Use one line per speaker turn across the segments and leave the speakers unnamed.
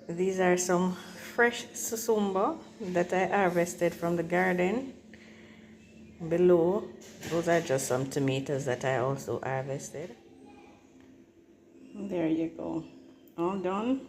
These are some fresh susumba that I harvested from the garden below. Those are just some tomatoes that I also harvested. There you go, all done.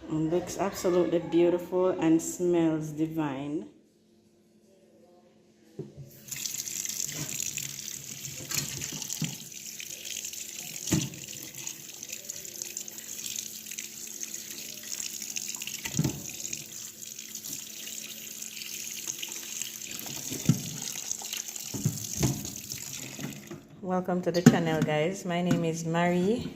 It looks absolutely beautiful and smells divine. Welcome to the channel, guys. My name is Marie,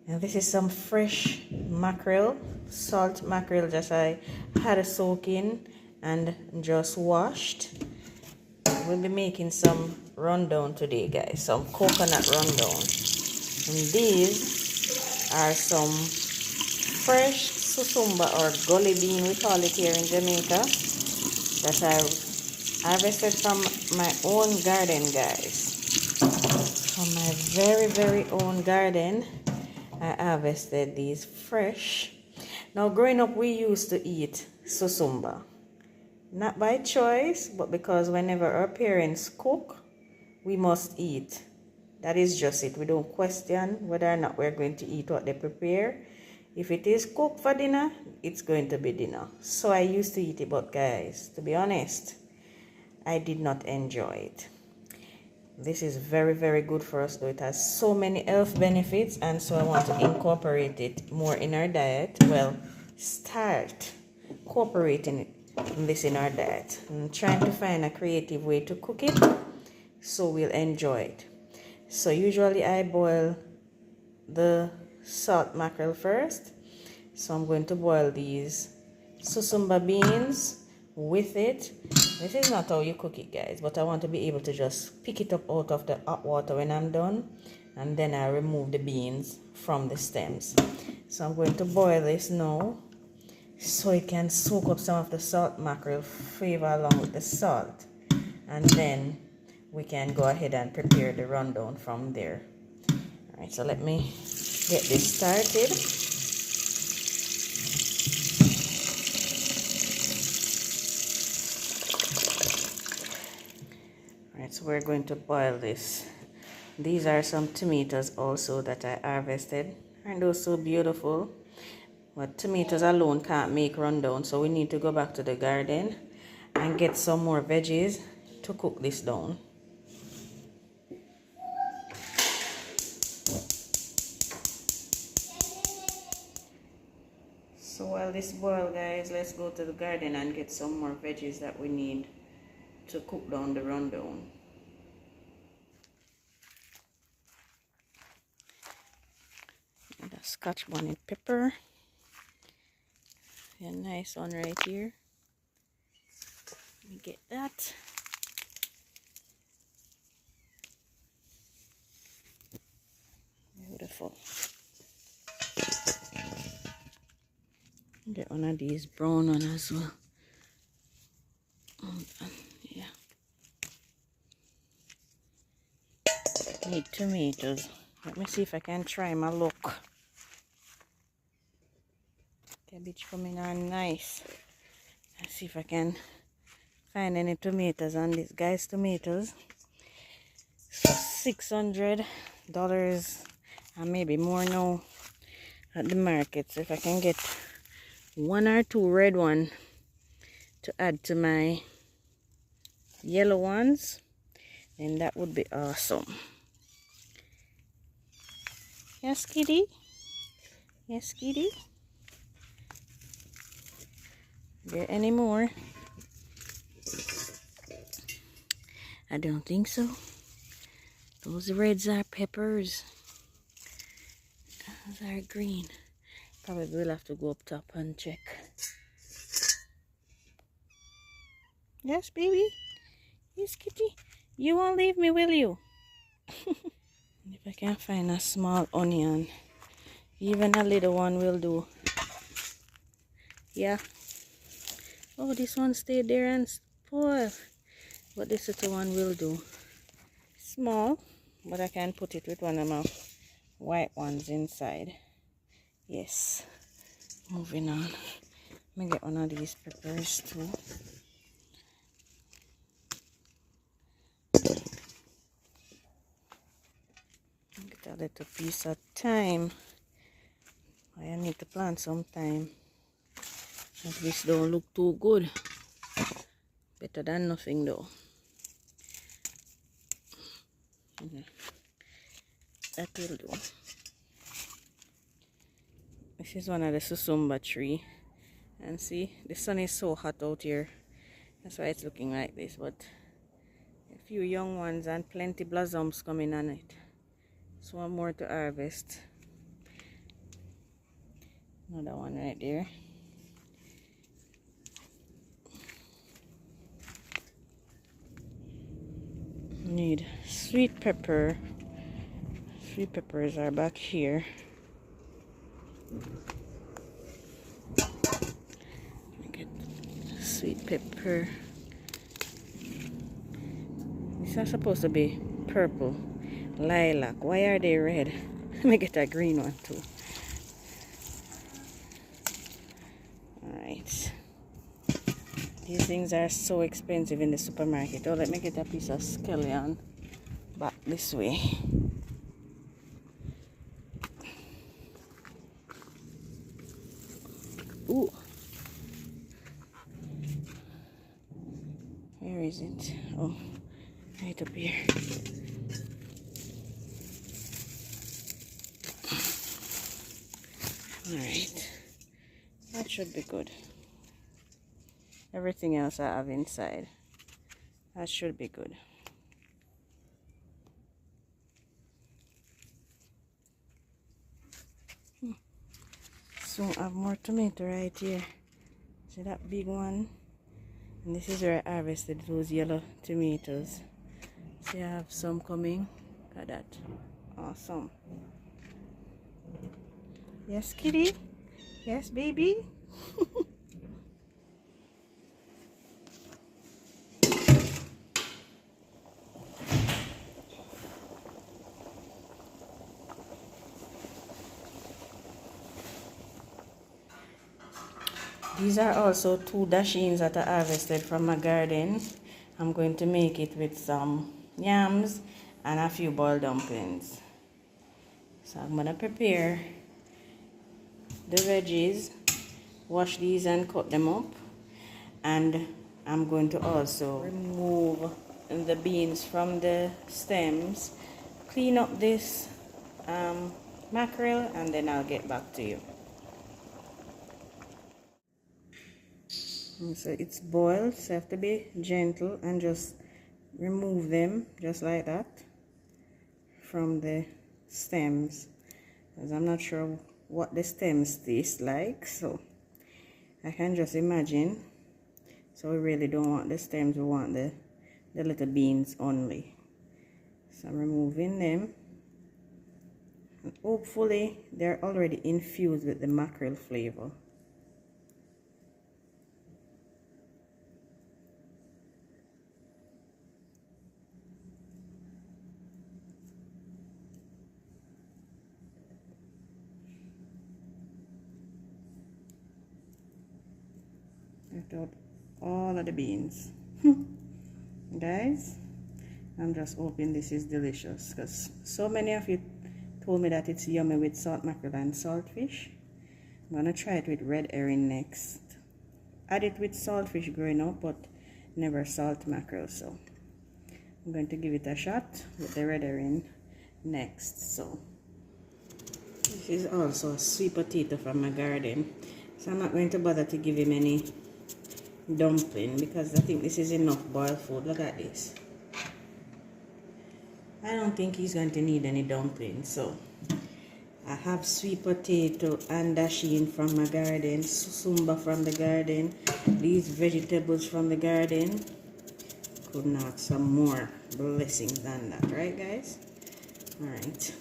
and this is some fresh mackerel, salt mackerel that I had a soak in and just washed. We'll be making some rundown today, guys, some coconut rundown. And these are some fresh susumba, or gully bean we call it here in Jamaica, that I harvested from my own garden, guys. From my very own garden, I harvested these fresh. Now, growing up, we used to eat susumba. Not by choice, but because whenever our parents cook, we must eat. That is just it. We don't question whether or not we're going to eat what they prepare. If it is cooked for dinner, it's going to be dinner. So I used to eat it, but guys, to be honest, I did not enjoy it. This is very good for us, though. It has so many health benefits, and so I want to incorporate it more in our diet. Well, start incorporating this in our diet. I'm trying to find a creative way to cook it so we'll enjoy it. So usually I boil the salt mackerel first. So I'm going to boil these susumba beans with it. This is not how you cook it, guys, but I want to be able to just pick it up out of the hot water when I'm done, and then I remove the beans from the stems. So I'm going to boil this now so it can soak up some of the salt mackerel flavor along with the salt, and then we can go ahead and prepare the rundown from there. All right, so let me get this started. So we're going to boil this. These are some tomatoes also that I harvested. Aren't those so beautiful? But tomatoes alone can't make rundown, so we need to go back to the garden and get some more veggies to cook this down. So while this boils, guys, let's go to the garden and get some more veggies that we need to cook down the rundown. And a Scotch bonnet pepper, a nice one right here. Let me get that. Beautiful. Get one of these brown ones as well. Yeah. Need tomatoes. Let me see if I can try my luck. Cabbage coming on nice. Let's see if I can find any tomatoes on this. Guys, tomatoes, $600 and maybe more now at the market. So if I can get one or two red ones to add to my yellow ones, then that would be awesome. Yes, kitty? Yes, kitty? There any more? I don't think so. Those reds are peppers. Those are green. Probably will have to go up top and check. Yes, baby? Yes, kitty? You won't leave me, will you? If I can find a small onion, even a little one will do. Yeah. Oh, this one stayed there and spoiled. But this little one will do. Small, but I can put it with one of my white ones inside. Yes. Moving on. Let me get one of these peppers too. Get a little piece of thyme. I need to plant some thyme. But this don't look too good. Better than nothing though. That will do. This is one of the Susumba tree. And see, the sun is so hot out here. That's why it's looking like this. But a few young ones and plenty blossoms coming on it. So one more to harvest. Another one right there. Need sweet pepper. Sweet peppers are back here. Get sweet pepper. These are supposed to be purple. Lilac. Why are they red? Let me get a green one too. Alright. These things are so expensive in the supermarket. Oh, let me get a piece of scallion back this way. Ooh. Where is it? Oh, right up here. Alright. That should be good. Everything else I have inside. That should be good. So I have more tomato right here. See that big one? And this is where I harvested those yellow tomatoes. See, I have some coming. Look at that. Awesome. Yes, kitty? Yes, baby? These are also 2 dashings that I harvested from my garden. I'm going to make it with some yams and a few boiled dumplings. So I'm going to prepare the veggies, wash these and cut them up. And I'm going to also remove the beans from the stems, clean up this mackerel, and then I'll get back to you. So it's boiled, so you have to be gentle and just remove them just like that from the stems, because I'm not sure what the stems taste like, so I can just imagine. So we really don't want the stems, we want the little beans only. So I'm removing them, and hopefully they're already infused with the mackerel flavor. Out all of the beans. Guys, I'm just hoping this is delicious, because so many of you told me that it's yummy with salt mackerel and saltfish. I'm gonna try it with red herring next. Had it with saltfish growing up, but never salt mackerel, so I'm going to give it a shot with the red herring next. So this is also a sweet potato from my garden, so I'm not going to bother to give him any dumpling, because I think this is enough boiled food. Look at this. I don't think he's going to need any dumplings. So I have sweet potato and dasheen from my garden, susumba from the garden, these vegetables from the garden. Couldn't have some more blessings than that, right guys? All right.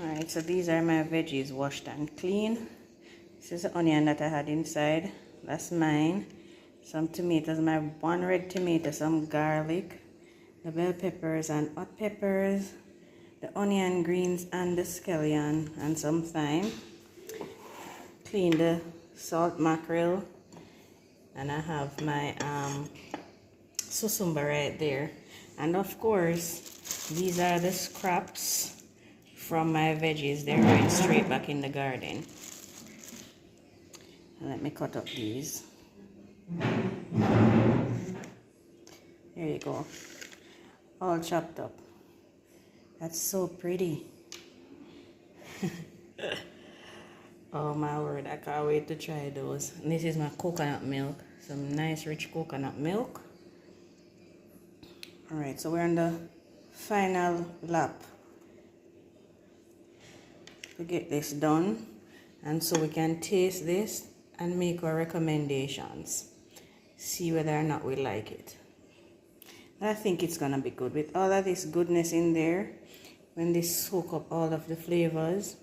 Alright, so these are my veggies washed and clean. This is the onion that I had inside. That's mine. some tomatoes, my one red tomato, some garlic, the bell peppers and hot peppers, the onion, greens, and the scallion, and some thyme. Clean the salt mackerel, and I have my Susumba right there. And of course, these are the scraps from my veggies. They're going straight back in the garden. Let me cut up these. There you go. All chopped up. That's so pretty. Oh my word, I can't wait to try those. And this is my coconut milk. Some nice rich coconut milk. Alright, so we're on the final lap to get this done. And so we can taste this and make our recommendations. See whether or not we like it. I think it's gonna be good with all of this goodness in there. When they soak up all of the flavors,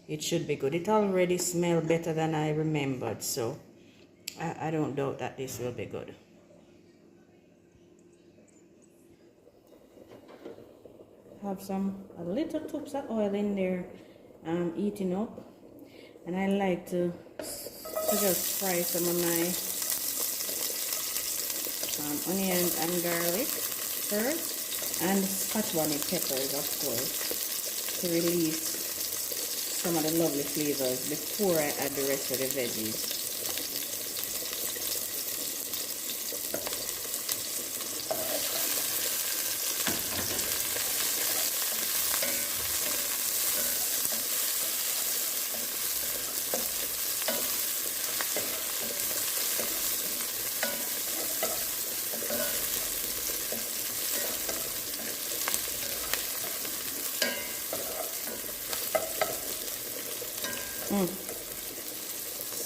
it should be good. It already smells better than I remembered, so I don't doubt that this will be good. Have a little tubs of oil in there, eating up, and I like to just fry some of my onions and garlic first, and Scotch bonnet peppers, of course, to release some of the lovely flavors before I add the rest of the veggies.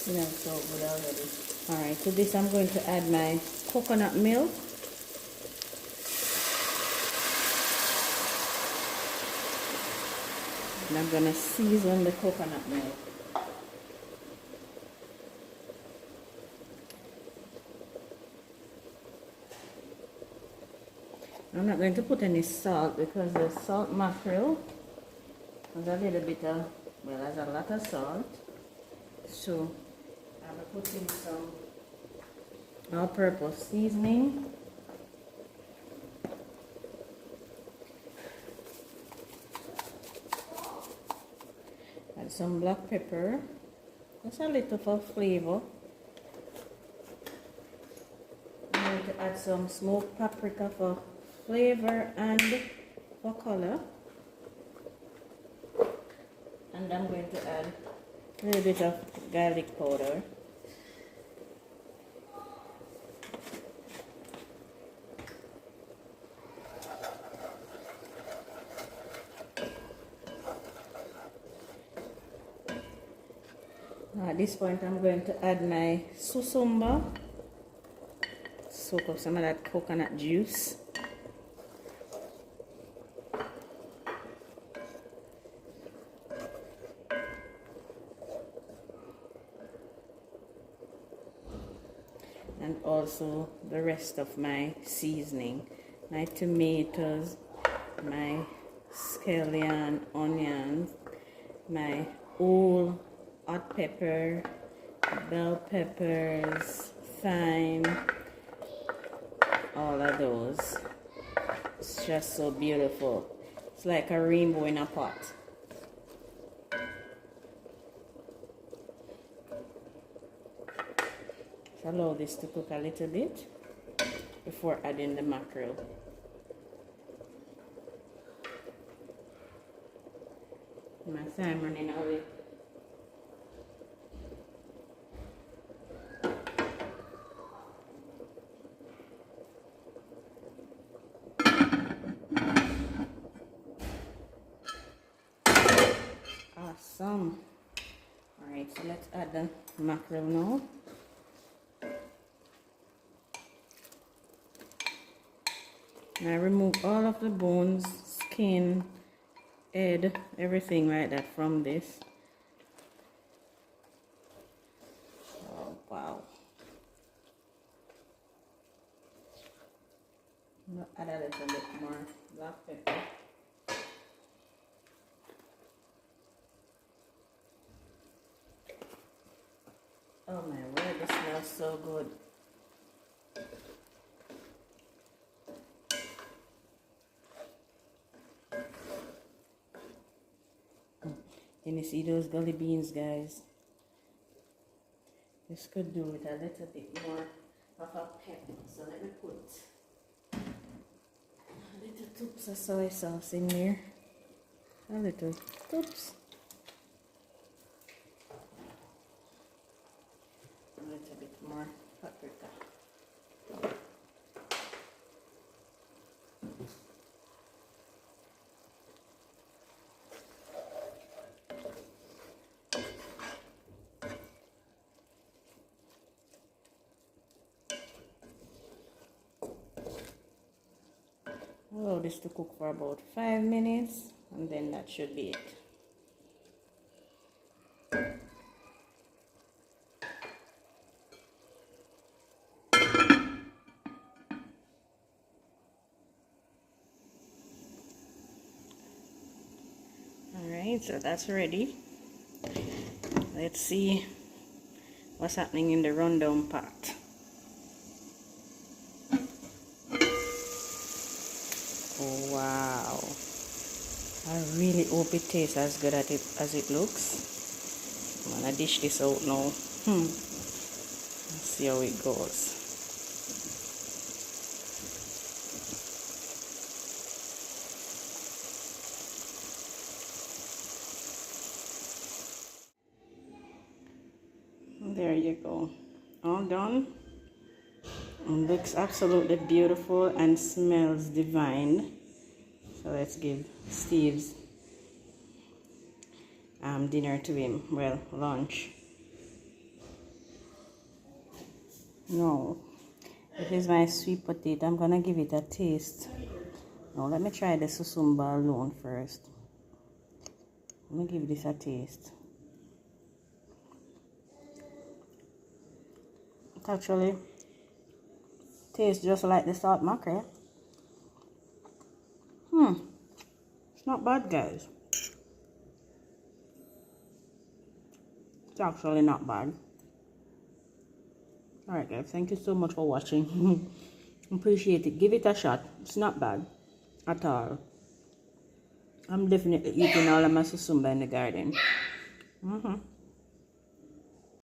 Smells so good already. Alright, to this I'm going to add my coconut milk. And I'm going to season the coconut milk. I'm not going to put any salt because the salt mackerel has a little bit of, well, has a lot of salt. So I'm going to put in some all-purpose seasoning. Add some black pepper. Just a little for flavor. I'm going to add some smoked paprika for flavor and for color. And I'm going to add a little bit of garlic powder. Now at this point I'm going to add my Susumba. Soak up some of that coconut juice. And also the rest of my seasoning, my tomatoes, my scallion, onions, my whole hot pepper, bell peppers, thyme, all of those. It's just so beautiful. It's like a rainbow in a pot. Allow this to cook a little bit before adding the mackerel. My thyme running away. Awesome. Alright, so let's add the mackerel now. And I remove all of the bones, skin, head, everything like that from this. Oh, wow. I'm going to add a little bit more black pepper. Oh my word, this smells so good. Can you see those gully beans, guys? This could do with a little bit more of a pepper. So let me put a little tubs of soy sauce in there. A little tubs. A little bit more paprika. Allow this to cook for about 5 minutes, and then that should be it. Alright, so that's ready. Let's see what's happening in the rundown pot. Oh, wow. I really hope it tastes as good as it looks. I'm gonna dish this out now. Let's see how it goes. There you go. All done. And looks absolutely beautiful and smells divine. So let's give Steve's dinner to him. Well, lunch. No, this is my sweet potato. I'm gonna give it a taste. Now let me try the Susumba alone first. Let me give this a taste. It actually tastes just like the salt mackerel. It's not bad, guys. It's actually not bad. Alright guys, thank you so much for watching. Appreciate it. Give it a shot. It's not bad at all. I'm definitely eating all of my susumba in the garden.